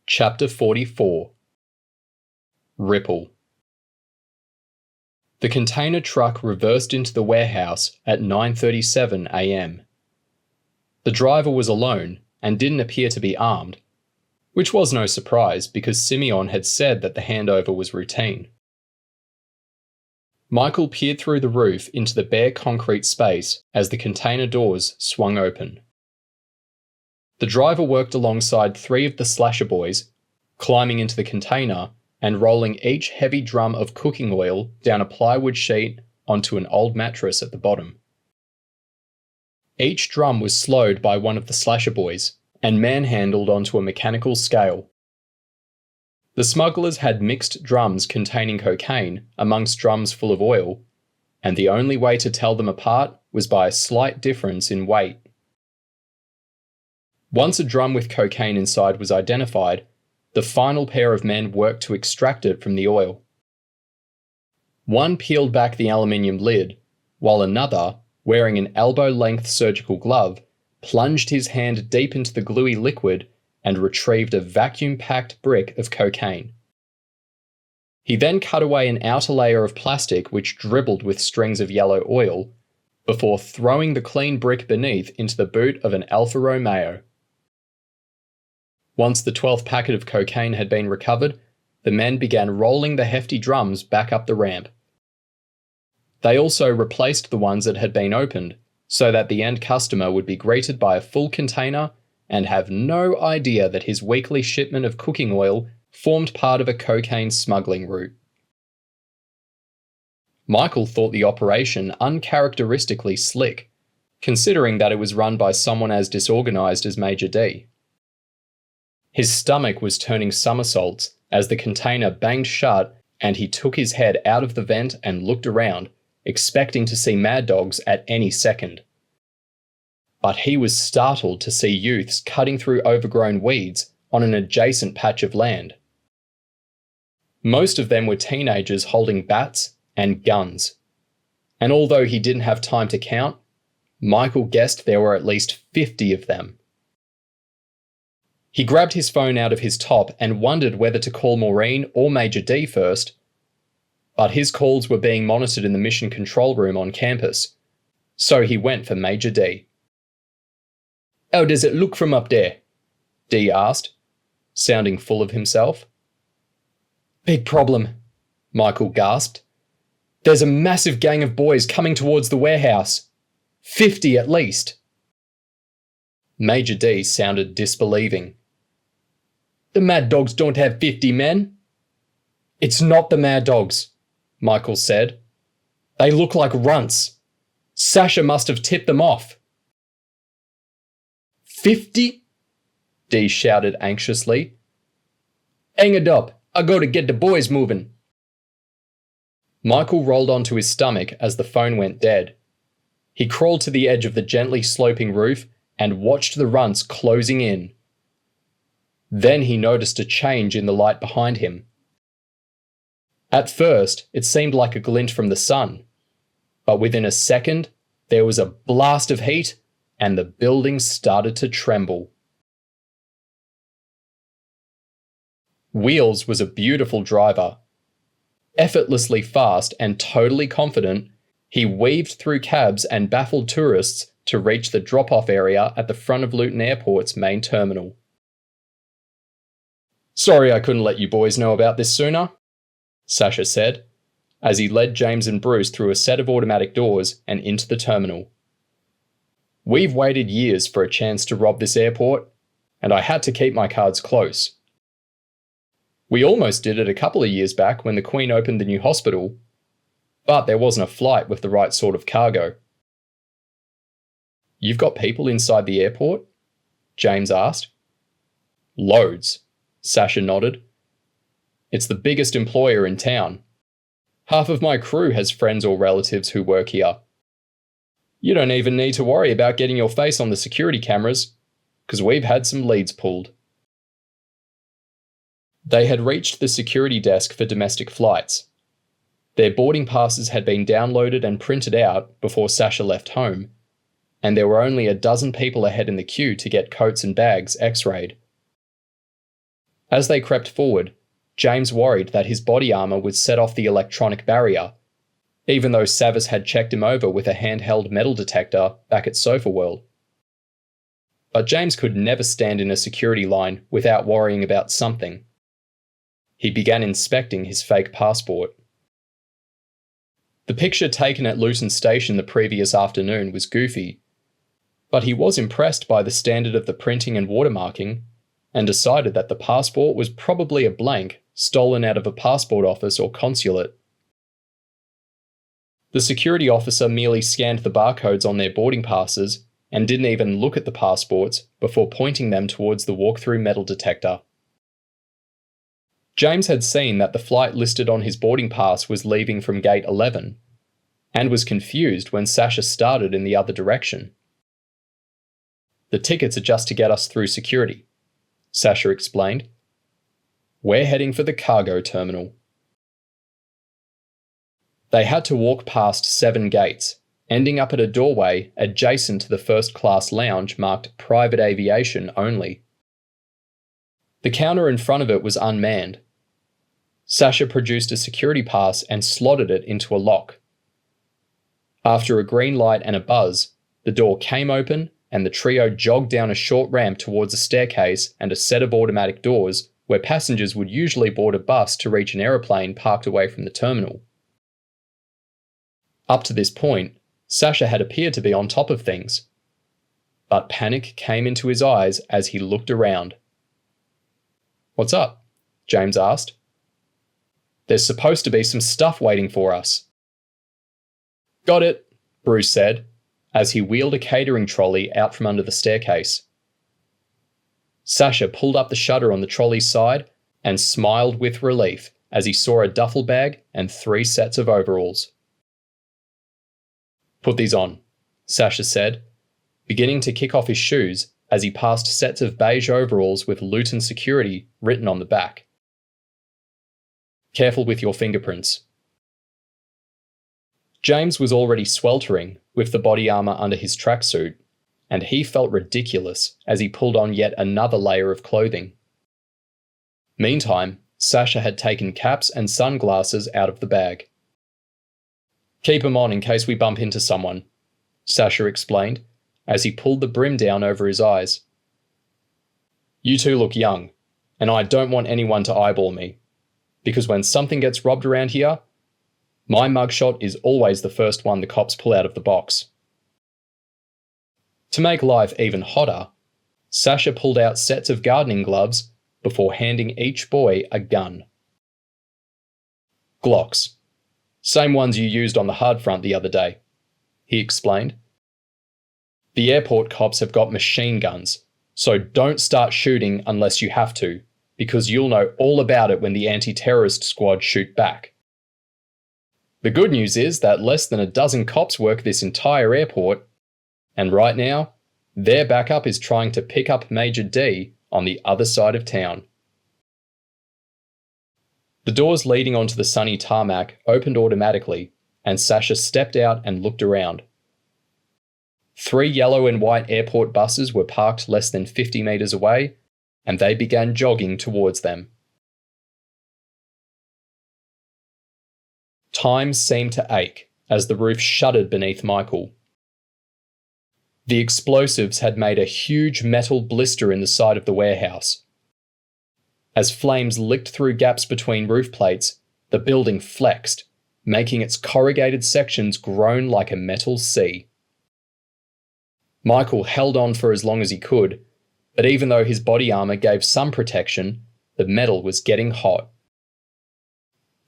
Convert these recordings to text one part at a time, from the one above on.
Chapter 44. Ripple. The container truck reversed into the warehouse at 9:37 a.m. The driver was alone and didn't appear to be armed, which was no surprise because Simeon had said that the handover was routine. Michael peered through the roof into the bare concrete space as the container doors swung open. The driver worked alongside 3 of the slasher boys, climbing into the container and rolling each heavy drum of cooking oil down a plywood sheet onto an old mattress at the bottom. Each drum was slowed by one of the slasher boys and manhandled onto a mechanical scale. The smugglers had mixed drums containing cocaine amongst drums full of oil, and the only way to tell them apart was by a slight difference in weight. Once a drum with cocaine inside was identified, the final pair of men worked to extract it from the oil. One peeled back the aluminium lid, while another, wearing an elbow-length surgical glove, plunged his hand deep into the gluey liquid and retrieved a vacuum-packed brick of cocaine. He then cut away an outer layer of plastic which dribbled with strings of yellow oil, before throwing the clean brick beneath into the boot of an Alfa Romeo. Once the 12th packet of cocaine had been recovered, the men began rolling the hefty drums back up the ramp. They also replaced the ones that had been opened, so that the end customer would be greeted by a full container and have no idea that his weekly shipment of cooking oil formed part of a cocaine smuggling route. Michael thought the operation uncharacteristically slick, considering that it was run by someone as disorganized as Major D. His stomach was turning somersaults as the container banged shut and he took his head out of the vent and looked around, expecting to see mad dogs at any second. But he was startled to see youths cutting through overgrown weeds on an adjacent patch of land. Most of them were teenagers holding bats and guns, and although he didn't have time to count, Michael guessed there were at least 50 of them. He grabbed his phone out of his top and wondered whether to call Maureen or Major D first, but his calls were being monitored in the mission control room on campus, so he went for Major D. "How does it look from up there?" D asked, sounding full of himself. "Big problem," Michael gasped. "There's a massive gang of boys coming towards the warehouse. 50 at least." Major D sounded disbelieving. "The Mad Dogs don't have 50 men." "It's not the Mad Dogs," Michael said. "They look like runts. Sasha must have tipped them off." 50? D shouted anxiously. "Hang it up, I gotta get the boys moving." Michael rolled onto his stomach as the phone went dead. He crawled to the edge of the gently sloping roof and watched the runts closing in. Then he noticed a change in the light behind him. At first, it seemed like a glint from the sun, but within a second, there was a blast of heat and the building started to tremble. Wheels was a beautiful driver. Effortlessly fast and totally confident, he weaved through cabs and baffled tourists to reach the drop-off area at the front of Luton Airport's main terminal. "Sorry I couldn't let you boys know about this sooner," Sasha said, as he led James and Bruce through a set of automatic doors and into the terminal. "We've waited years for a chance to rob this airport, and I had to keep my cards close. We almost did it a couple of years back when the Queen opened the new hospital, but there wasn't a flight with the right sort of cargo." "You've got people inside the airport?" James asked. "Loads," Sasha nodded. "It's the biggest employer in town. Half of my crew has friends or relatives who work here. You don't even need to worry about getting your face on the security cameras, because we've had some leads pulled." They had reached the security desk for domestic flights. Their boarding passes had been downloaded and printed out before Sasha left home, and there were only a dozen people ahead in the queue to get coats and bags x-rayed. As they crept forward, James worried that his body armor would set off the electronic barrier, even though Savas had checked him over with a handheld metal detector back at Sofa World. But James could never stand in a security line without worrying about something. He began inspecting his fake passport. The picture taken at Luton Station the previous afternoon was goofy, but he was impressed by the standard of the printing and watermarking, and decided that the passport was probably a blank stolen out of a passport office or consulate. The security officer merely scanned the barcodes on their boarding passes and didn't even look at the passports before pointing them towards the walk-through metal detector. James had seen that the flight listed on his boarding pass was leaving from gate 11, and was confused when Sasha started in the other direction. "The tickets are just to get us through security," Sasha explained. "We're heading for the cargo terminal." They had to walk past 7 gates, ending up at a doorway adjacent to the first-class lounge marked Private Aviation Only. The counter in front of it was unmanned. Sasha produced a security pass and slotted it into a lock. After a green light and a buzz, the door came open and the trio jogged down a short ramp towards a staircase and a set of automatic doors where passengers would usually board a bus to reach an aeroplane parked away from the terminal. Up to this point, Sasha had appeared to be on top of things, but panic came into his eyes as he looked around. "What's up?" James asked. "There's supposed to be some stuff waiting for us." "Got it," Bruce said, as he wheeled a catering trolley out from under the staircase. Sasha pulled up the shutter on the trolley's side and smiled with relief as he saw a duffel bag and 3 sets of overalls. "Put these on," Sasha said, beginning to kick off his shoes as he passed sets of beige overalls with Luton Security written on the back. "Careful with your fingerprints." James was already sweltering with the body armor under his tracksuit, and he felt ridiculous as he pulled on yet another layer of clothing. Meantime, Sasha had taken caps and sunglasses out of the bag. "Keep them on in case we bump into someone," Sasha explained as he pulled the brim down over his eyes. "You two look young, and I don't want anyone to eyeball me, because when something gets robbed around here, my mugshot is always the first one the cops pull out of the box." To make life even hotter, Sasha pulled out sets of gardening gloves before handing each boy a gun. "Glocks. Same ones you used on the hard front the other day," he explained. "The airport cops have got machine guns, so don't start shooting unless you have to, because you'll know all about it when the anti-terrorist squad shoot back. The good news is that less than a dozen cops work this entire airport, and right now, their backup is trying to pick up Major D on the other side of town." The doors leading onto the sunny tarmac opened automatically, and Sasha stepped out and looked around. 3 yellow and white airport buses were parked less than 50 metres away, and they began jogging towards them. Time seemed to ache as the roof shuddered beneath Michael. The explosives had made a huge metal blister in the side of the warehouse. As flames licked through gaps between roof plates, the building flexed, making its corrugated sections groan like a metal sea. Michael held on for as long as he could, but even though his body armor gave some protection, the metal was getting hot.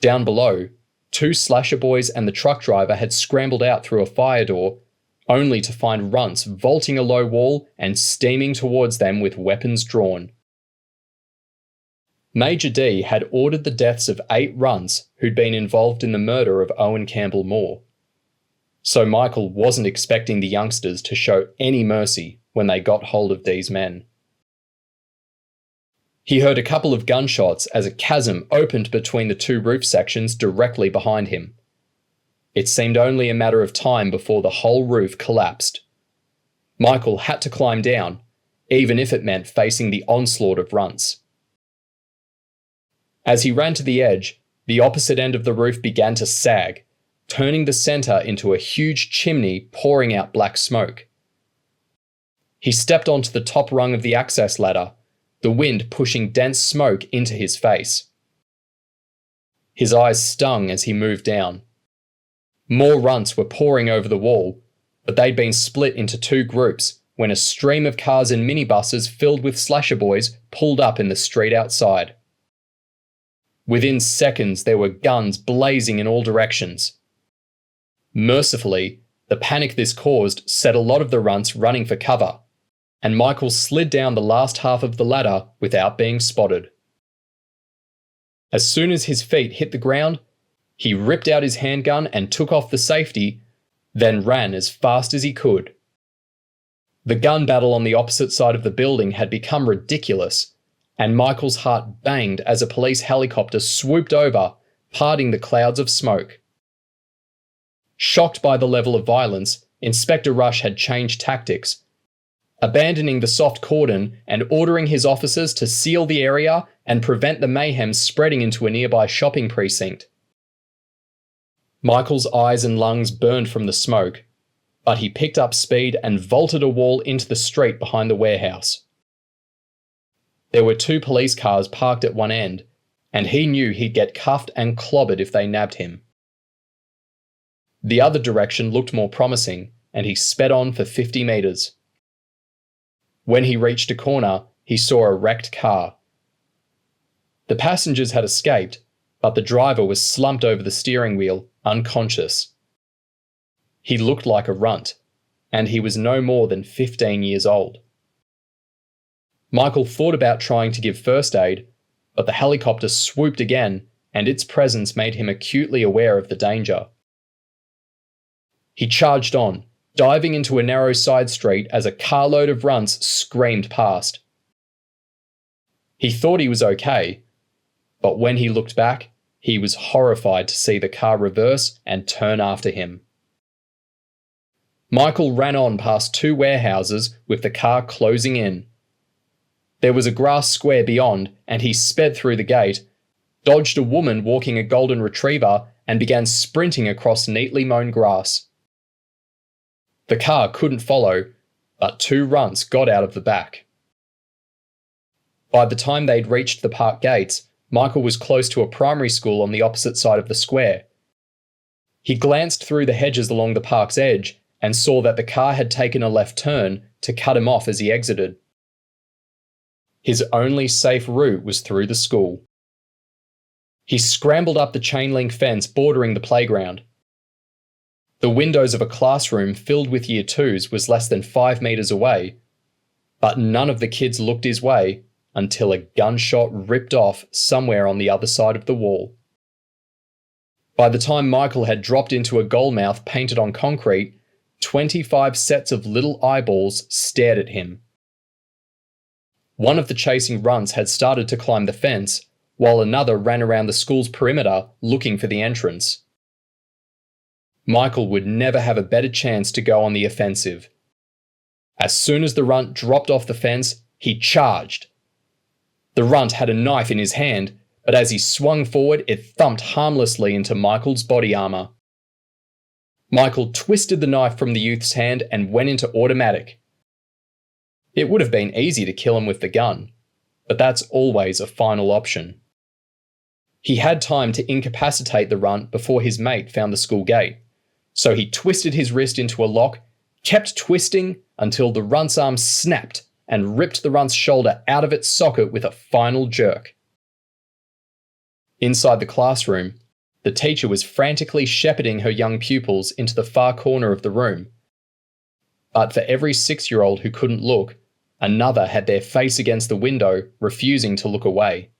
Down below, 2 slasher boys and the truck driver had scrambled out through a fire door, only to find runts vaulting a low wall and steaming towards them with weapons drawn. Major D had ordered the deaths of 8 runts who'd been involved in the murder of Owen Campbell Moore. So Michael wasn't expecting the youngsters to show any mercy when they got hold of these men. He heard a couple of gunshots as a chasm opened between the 2 roof sections directly behind him. It seemed only a matter of time before the whole roof collapsed. Michael had to climb down, even if it meant facing the onslaught of runts. As he ran to the edge, the opposite end of the roof began to sag, turning the center into a huge chimney pouring out black smoke. He stepped onto the top rung of the access ladder, the wind pushing dense smoke into his face. His eyes stung as he moved down. More runts were pouring over the wall, but they'd been split into two groups when a stream of cars and minibuses filled with slasher boys pulled up in the street outside. Within seconds, there were guns blazing in all directions. Mercifully, the panic this caused set a lot of the runts running for cover, and Michael slid down the last half of the ladder without being spotted. As soon as his feet hit the ground, he ripped out his handgun and took off the safety, then ran as fast as he could. The gun battle on the opposite side of the building had become ridiculous, and Michael's heart banged as a police helicopter swooped over, parting the clouds of smoke. Shocked by the level of violence, Inspector Rush had changed tactics, abandoning the soft cordon and ordering his officers to seal the area and prevent the mayhem spreading into a nearby shopping precinct. Michael's eyes and lungs burned from the smoke, but he picked up speed and vaulted a wall into the street behind the warehouse. There were two police cars parked at one end, and he knew he'd get cuffed and clobbered if they nabbed him. The other direction looked more promising, and he sped on for 50 meters. When he reached a corner, he saw a wrecked car. The passengers had escaped, but the driver was slumped over the steering wheel, unconscious. He looked like a runt, and he was no more than 15 years old. Michael thought about trying to give first aid, but the helicopter swooped again, and its presence made him acutely aware of the danger. He charged on, diving into a narrow side street as a carload of runts screamed past. He thought he was okay, but when he looked back, he was horrified to see the car reverse and turn after him. Michael ran on past two warehouses with the car closing in. There was a grass square beyond, and he sped through the gate, dodged a woman walking a golden retriever, and began sprinting across neatly mown grass. The car couldn't follow, but two runts got out of the back. By the time they'd reached the park gates, Michael was close to a primary school on the opposite side of the square. He glanced through the hedges along the park's edge and saw that the car had taken a left turn to cut him off as he exited. His only safe route was through the school. He scrambled up the chain-link fence bordering the playground. The windows of a classroom filled with Year 2s was less than 5 meters away, but none of the kids looked his way until a gunshot ripped off somewhere on the other side of the wall. By the time Michael had dropped into a goalmouth painted on concrete, 25 sets of little eyeballs stared at him. One of the chasing runts had started to climb the fence, while another ran around the school's perimeter looking for the entrance. Michael would never have a better chance to go on the offensive. As soon as the runt dropped off the fence, he charged. The runt had a knife in his hand, but as he swung forward, it thumped harmlessly into Michael's body armor. Michael twisted the knife from the youth's hand and went into automatic. It would have been easy to kill him with the gun, but that's always a final option. He had time to incapacitate the runt before his mate found the school gate, so he twisted his wrist into a lock, kept twisting until the runt's arm snapped and ripped the runt's shoulder out of its socket with a final jerk. Inside the classroom, the teacher was frantically shepherding her young pupils into the far corner of the room. But for every 6-year-old who couldn't look, another had their face against the window, refusing to look away.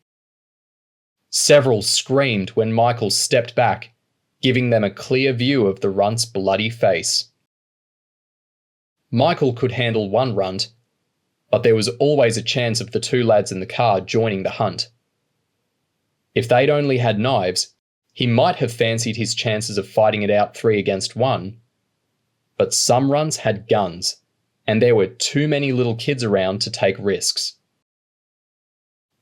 Several screamed when Michael stepped back, giving them a clear view of the runt's bloody face. Michael could handle one runt, but there was always a chance of the two lads in the car joining the hunt. If they'd only had knives, he might have fancied his chances of fighting it out 3 against 1, but some runts had guns, and there were too many little kids around to take risks.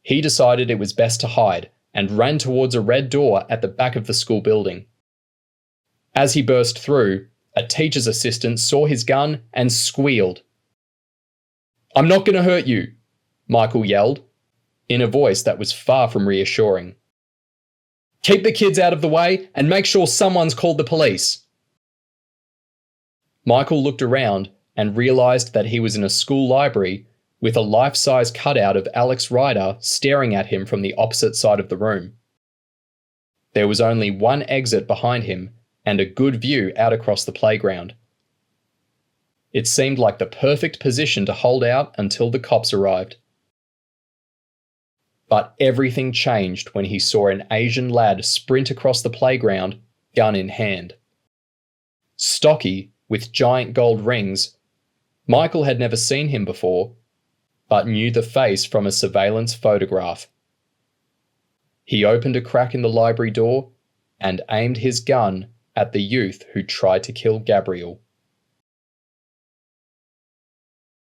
He decided it was best to hide and ran towards a red door at the back of the school building. As he burst through, a teacher's assistant saw his gun and squealed. "I'm not going to hurt you," Michael yelled, in a voice that was far from reassuring. "Keep the kids out of the way and make sure someone's called the police." Michael looked around and realised that he was in a school library with a life-size cutout of Alex Rider staring at him from the opposite side of the room. There was only one exit behind him and a good view out across the playground. It seemed like the perfect position to hold out until the cops arrived. But everything changed when he saw an Asian lad sprint across the playground, gun in hand. Stocky, with giant gold rings, Michael had never seen him before, but knew the face from a surveillance photograph. He opened a crack in the library door and aimed his gun at the youth who tried to kill Gabriel.